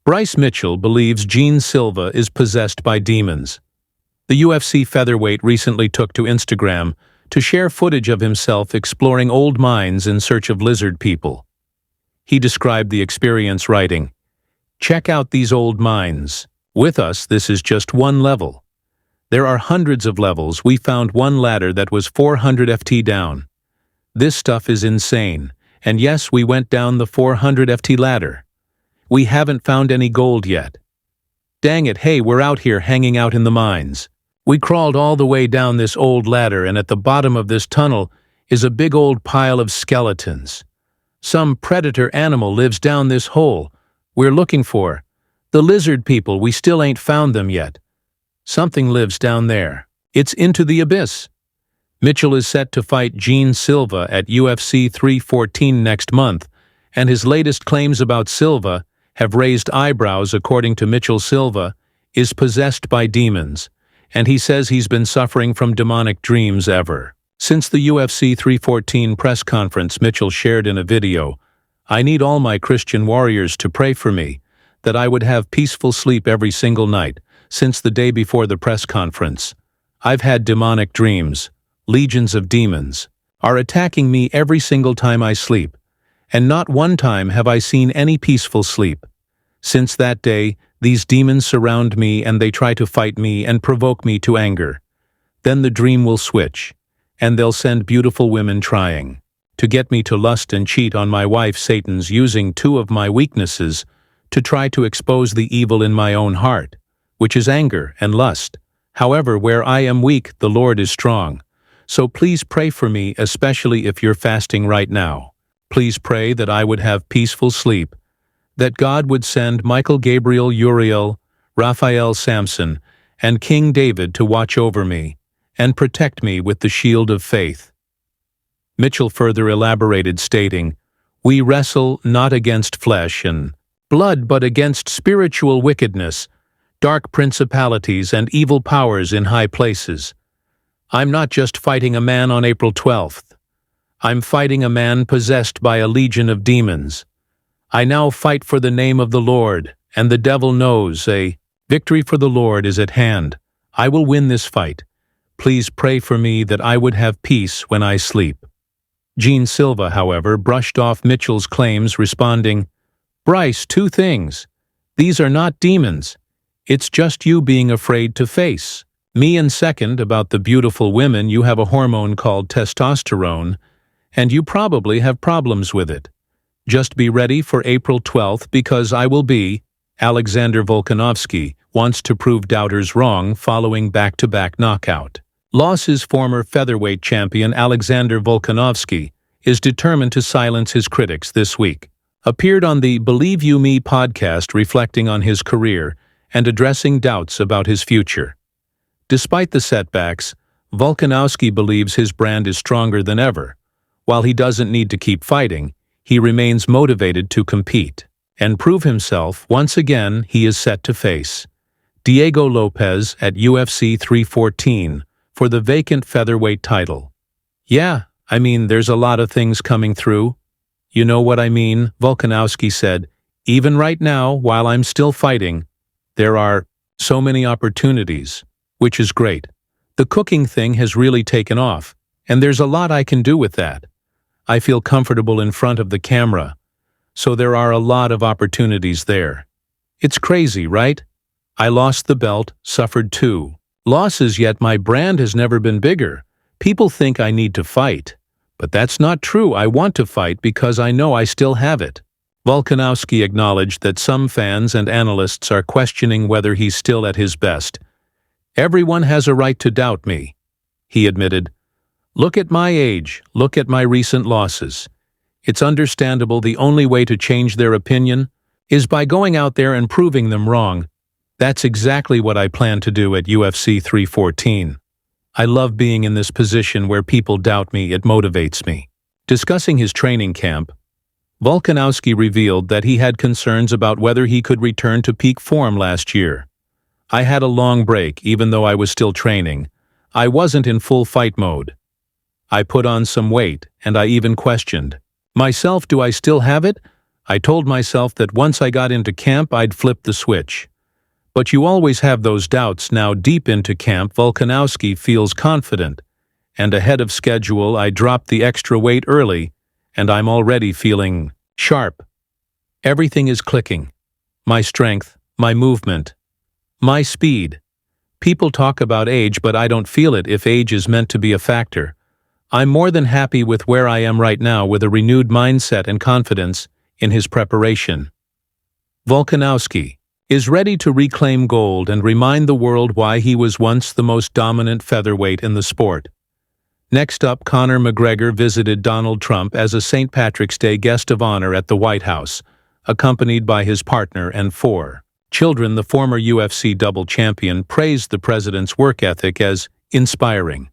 Bryce Mitchell believes Gene Silva is possessed by demons. The UFC featherweight recently took to Instagram to share footage of himself exploring old mines in search of lizard people. He described the experience writing, "Check out these old mines. With us, this is just one level. There are hundreds of levels. We found one ladder that was 400 FT down. This stuff is insane. And yes, we went down the 400 FT ladder. We haven't found any gold yet. Dang it, hey, we're out here hanging out in the mines. We crawled all the way down this old ladder, and at the bottom of this tunnel is a big old pile of skeletons. Some predator animal lives down this hole. We're looking for the lizard people. We still ain't found them yet. Something lives down there. It's into the abyss." Mitchell is set to fight Gene Silva at UFC 314 next month, and his latest claims about Silva have raised eyebrows. According to Mitchell, Silva is possessed by demons, and he says he's been suffering from demonic dreams ever since the UFC 314 press conference. Mitchell shared in a video, "I need all my Christian warriors to pray for me, that I would have peaceful sleep every single night. Since the day before the press conference, I've had demonic dreams. Legions of demons are attacking me every single time I sleep, and not one time have I seen any peaceful sleep. Since that day, these demons surround me and they try to fight me and provoke me to anger. Then the dream will switch, and they'll send beautiful women trying to get me to lust and cheat on my wife. Satan's using two of my weaknesses to try to expose the evil in my own heart, which is anger and lust. However, where I am weak, the Lord is strong. So please pray for me, especially if you're fasting right now. Please pray that I would have peaceful sleep, that God would send Michael, Gabriel, Uriel, Raphael, Samson, and King David to watch over me and protect me with the shield of faith." Mitchell further elaborated, stating, "We wrestle not against flesh and blood, but against spiritual wickedness, dark principalities and evil powers in high places. I'm not just fighting a man on April 12th. I'm fighting a man possessed by a legion of demons. I now fight for the name of the Lord, and the devil knows a victory for the Lord is at hand. I will win this fight. Please pray for me that I would have peace when I sleep." Gene Silva, however, brushed off Mitchell's claims, responding, "Bryce, two things. These are not demons. It's just you being afraid to face me, and second, about the beautiful women, you have a hormone called testosterone, and you probably have problems with it. Just be ready for April 12th because I will be." Alexander Volkanovski wants to prove doubters wrong following back-to-back knockout losses. Former featherweight champion Alexander Volkanovski is determined to silence his critics this week. Appeared on the Believe You Me podcast, reflecting on his career and addressing doubts about his future. Despite the setbacks, Volkanovski believes his brand is stronger than ever. While he doesn't need to keep fighting, he remains motivated to compete and prove himself. Once again, he is set to face Diego Lopez at UFC 314 for the vacant featherweight title. "Yeah, I mean, there's a lot of things coming through. You know what I mean," Volkanovski said. "Even right now, while I'm still fighting, there are so many opportunities, which is great. The cooking thing has really taken off, and there's a lot I can do with that. I feel comfortable in front of the camera, so there are a lot of opportunities there. It's crazy, right? I lost the belt, suffered 2 losses, yet my brand has never been bigger. People think I need to fight, but that's not true. I want to fight because I know I still have it." Volkanovski acknowledged that some fans and analysts are questioning whether he's still at his best. "Everyone has a right to doubt me," he admitted. "Look at my age, look at my recent losses. It's understandable. The only way to change their opinion is by going out there and proving them wrong. That's exactly what I plan to do at UFC 314. I love being in this position where people doubt me. It motivates me." Discussing his training camp, Volkanovski revealed that he had concerns about whether he could return to peak form last year. "I had a long break even though I was still training. I wasn't in full fight mode. I put on some weight, and I even questioned myself, do I still have it? I told myself that once I got into camp I'd flip the switch. But you always have those doubts. Now deep into camp, Volkanovski feels confident. And ahead of schedule, I dropped the extra weight early, and I'm already feeling sharp. Everything is clicking. My strength, my movement, my speed. People talk about age, but I don't feel it if age is meant to be a factor. I'm more than happy with where I am right now, with a renewed mindset and confidence in his preparation. Volkanovski is ready to reclaim gold and remind the world why he was once the most dominant featherweight in the sport. Next up, Conor McGregor visited Donald Trump as a St. Patrick's Day guest of honor at the White House, accompanied by his partner and 4 children. The former UFC double champion praised the president's work ethic as inspiring.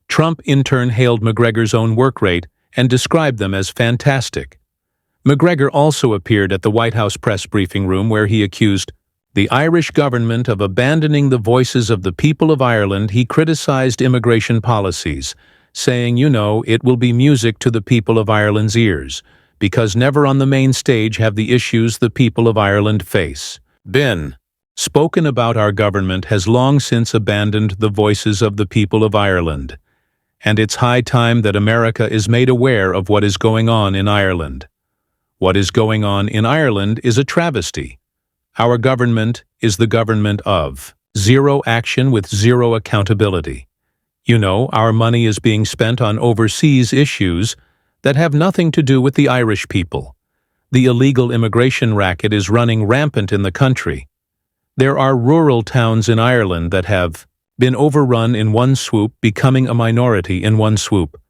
Trump in turn hailed McGregor's own work rate and described them as fantastic. McGregor also appeared at the White House press briefing room, where he accused the Irish government of abandoning the voices of the people of Ireland. He criticized immigration policies, saying, it will be music to the people of Ireland's ears, because never on the main stage have the issues the people of Ireland face been spoken about. Our government has long since abandoned the voices of the people of Ireland, and it's high time that America is made aware of what is going on in Ireland. What is going on in Ireland is a travesty. Our government is the government of zero action with zero accountability. Our money is being spent on overseas issues that have nothing to do with the Irish people. The illegal immigration racket is running rampant in the country. There are rural towns in Ireland that have been overrun in one swoop, becoming a minority in one swoop.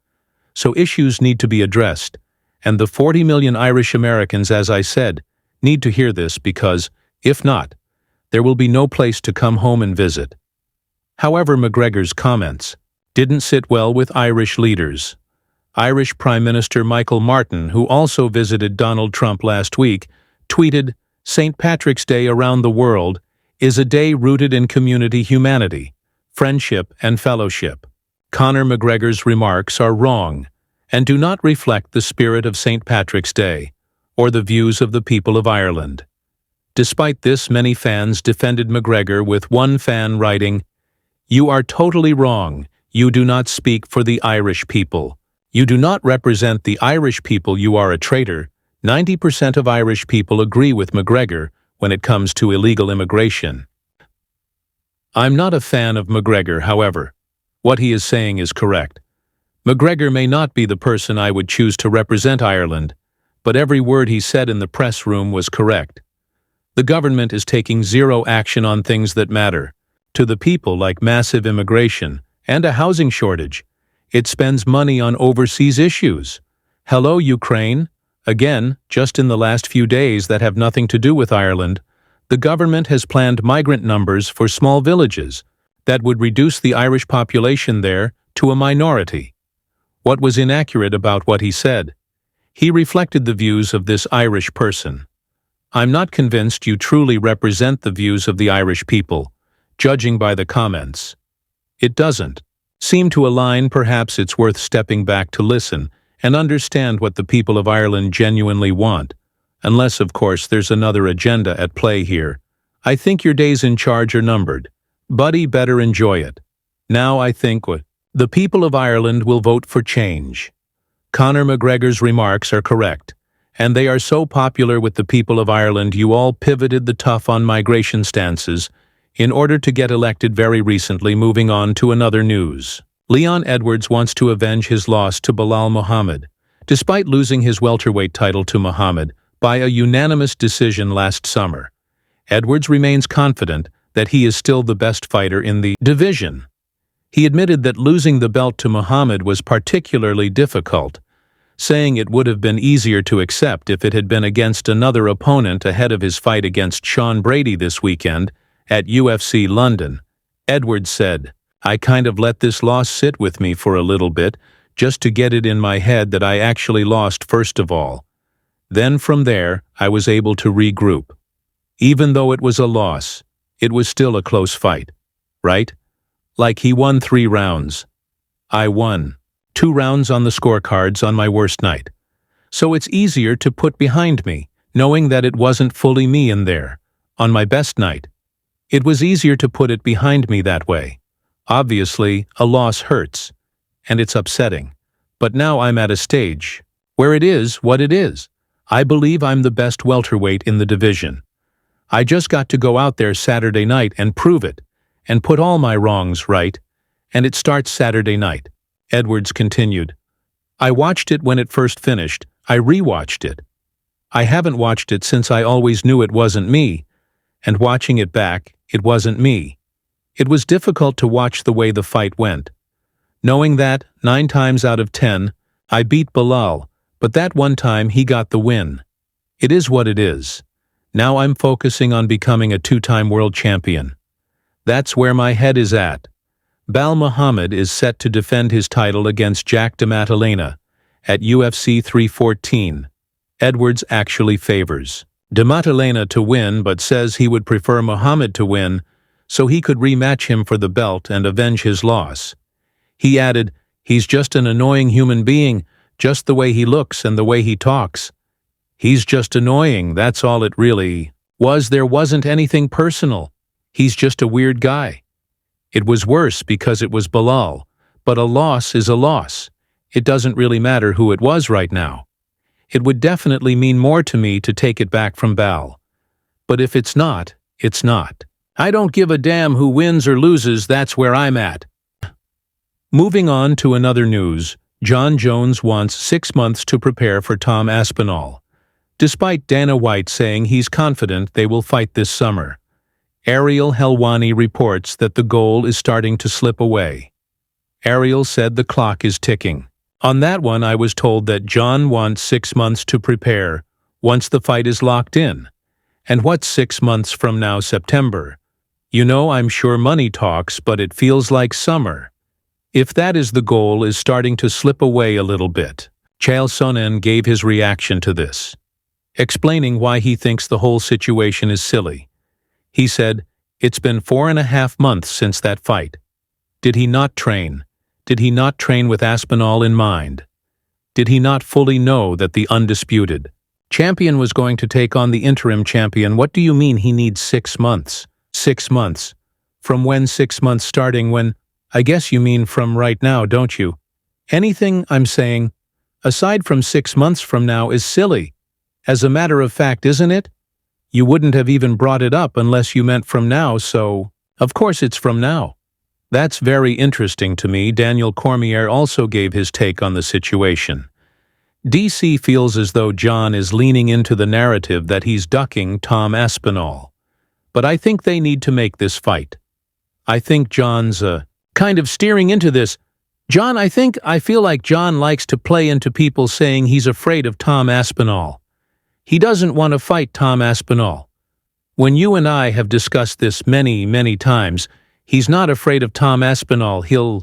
So issues need to be addressed, and the 40 million Irish Americans, as I said, need to hear this, because, if not, there will be no place to come home and visit. However, McGregor's comments didn't sit well with Irish leaders. Irish Prime Minister Michael Martin, who also visited Donald Trump last week, tweeted, "St. Patrick's Day around the world is a day rooted in community, humanity, friendship, and fellowship." Conor McGregor's remarks are wrong and do not reflect the spirit of St. Patrick's Day or the views of the people of Ireland. Despite this, many fans defended McGregor, with one fan writing, "You are totally wrong. You do not speak for the Irish people. You do not represent the Irish people. You are a traitor." 90% of Irish people agree with McGregor when it comes to illegal immigration. I'm not a fan of McGregor, however. What he is saying is correct. McGregor may not be the person I would choose to represent Ireland, but every word he said in the press room was correct. The government is taking zero action on things that matter to the people, like massive immigration and a housing shortage. It spends money on overseas issues. Hello, Ukraine. Again, just in the last few days that have nothing to do with Ireland, the government has planned migrant numbers for small villages that would reduce the Irish population there to a minority. What was inaccurate about what he said? He reflected the views of this Irish person. I'm not convinced you truly represent the views of the Irish people, judging by the comments. It doesn't seem to align. Perhaps it's worth stepping back to listen and understand what the people of Ireland genuinely want, unless, of course, there's another agenda at play here. I think your days in charge are numbered. Buddy, better enjoy it. Now I think the people of Ireland will vote for change. Conor McGregor's remarks are correct, and they are so popular with the people of Ireland. You all pivoted the tough on migration stances in order to get elected very recently. Moving on to another news. Leon Edwards wants to avenge his loss to Belal Muhammad. Despite losing his welterweight title to Muhammad by a unanimous decision last summer, Edwards remains confident that he is still the best fighter in the division. He admitted that losing the belt to Muhammad was particularly difficult, saying it would have been easier to accept if it had been against another opponent ahead of his fight against Sean Brady this weekend at UFC London. Edwards said, "I kind of let this loss sit with me for a little bit, just to get it in my head that I actually lost first of all. Then from there, I was able to regroup. Even though it was a loss, it was still a close fight, right? Like he won 3 rounds. I won 2 rounds on the scorecards on my worst night. So it's easier to put behind me knowing that it wasn't fully me in there, on my best night. It was easier to put it behind me that way. Obviously, a loss hurts, and it's upsetting. But now I'm at a stage where it is what it is. I believe I'm the best welterweight in the division. I just got to go out there Saturday night and prove it, and put all my wrongs right, and it starts Saturday night. Edwards continued. I watched it when it first finished. I rewatched it. I haven't watched it since I always knew it wasn't me, and watching it back, it wasn't me. It was difficult to watch the way the fight went. Knowing that, 9 times out of 10, I beat Bilal, but that one time he got the win. It is what it is. Now I'm focusing on becoming a 2-time world champion. That's where my head is at. Bal Muhammad is set to defend his title against Jack DeMatteLena at UFC 314. Edwards actually favors DeMatteLena to win but says he would prefer Muhammad to win so he could rematch him for the belt and avenge his loss. He added, he's just an annoying human being, just the way he looks and the way he talks. He's just annoying, that's all it really was. There wasn't anything personal. He's just a weird guy. It was worse because it was Bilal, but a loss is a loss. It doesn't really matter who it was right now. It would definitely mean more to me to take it back from Bal. But if it's not, it's not. I don't give a damn who wins or loses, that's where I'm at. Moving on to another news, Jon Jones wants 6 months to prepare for Tom Aspinall. Despite Dana White saying he's confident they will fight this summer, Ariel Helwani reports that the goal is starting to slip away. Ariel said the clock is ticking. On that one, I was told that Jon wants 6 months to prepare once the fight is locked in. And what's 6 months from now, September? You know, I'm sure money talks, but it feels like summer. If that is the goal, is starting to slip away a little bit. Chael Sonnen gave his reaction to this, explaining why he thinks the whole situation is silly. He said, it's been 4.5 months since that fight. Did he not train? Did he not train with Aspinall in mind? Did he not fully know that the undisputed champion was going to take on the interim champion? What do you mean he needs 6 months? 6 months? From when 6 months starting when? I guess you mean from right now, don't you? Anything I'm saying, aside from 6 months from now, is silly. As a matter of fact, isn't it? You wouldn't have even brought it up unless you meant from now, so of course it's from now. That's very interesting to me. Daniel Cormier also gave his take on the situation. DC feels as though Jon is leaning into the narrative that he's ducking Tom Aspinall. But I think they need to make this fight. I think Jon's kind of steering into this. I feel like Jon likes to play into people saying he's afraid of Tom Aspinall. He doesn't want to fight Tom Aspinall. When you and I have discussed this many, many times, he's not afraid of Tom Aspinall. He'll